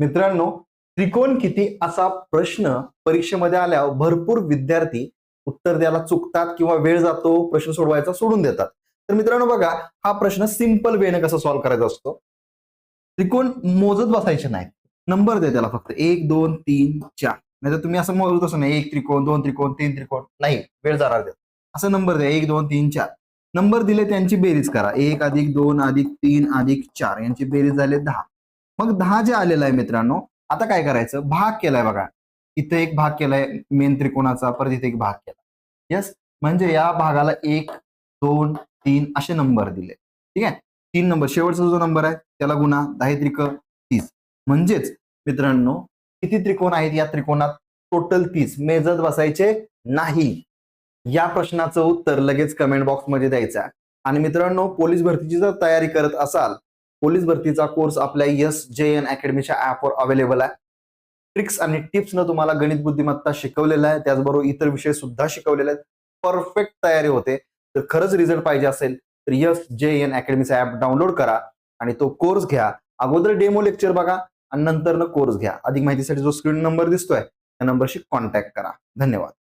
मित्रांनो, त्रिकोण किती असा प्रश्न परीक्षेमध्ये आल्यावर भरपूर विद्यार्थी उत्तर द्यायला चुकतात किंवा वेळ जातो, प्रश्न सोडवायचा सोडून देतात. तर मित्रांनो बघा, हा प्रश्न सिंपल वेने कसा सॉल्व्ह करायचा असतो. त्रिकोण मोजत बसायचे नाही, नंबर द्या त्याला फक्त 1 2 3 4. नाहीतर तुम्ही असं मोजत असं नाही 1 त्रिकोण 2 त्रिकोण 3 त्रिकोण नाही, वेळ जाणार द्या. असं नंबर द्या 1 2 3 4. नंबर दिले त्यांची बेरीज करा. 1 + 2 + 3 + 4 यांची बेरीज झाले 10. मग 10 जे आलेलं आहे मित्रांनो, आता काय करायचं, भाग केलाय बघा. इथे एक भाग केलाय मेन त्रिकोणाचा, परत इथे एक भाग केला. यस, म्हणजे या भागाला 1 2 3 असे नंबर दिले. ठीक आहे, 3 नंबर शेवटचा जो नंबर आहे त्याला गुणा 10 त्रिक 30. म्हणजेच मित्रांनो किती त्रिकोण आहेत या त्रिकोणात? टोटल 30. मेजत बसायचे नाही. या प्रश्नाचं उत्तर लगेच कमेंट बॉक्समध्ये द्यायचं आहे. आणि मित्रांनो, पोलीस भरतीची जर तयारी करत असाल, पोलीस भरतीचा कोर्स आपल्या SJN अकॅडमीच्या ऍपवर अवेलेबल आहे. ट्रिक्स आणि टिप्सनं तुम्हाला गणित बुद्धिमत्ता शिकवलेला आहे, त्याचबरोबर इतर विषय सुद्धा शिकवलेले आहेत. परफेक्ट तयारी होते. तर खरंच रिझल्ट पाहिजे असेल तर SJN अकॅडमीचा ऍप डाउनलोड करा आणि तो कोर्स घ्या. अगोदर डेमो लेक्चर बघा आणि नंतर कोर्स घ्या. अधिक माहितीसाठी जो स्क्रीन नंबर दिसतोय त्या नंबरशी कॉन्टॅक्ट करा. धन्यवाद.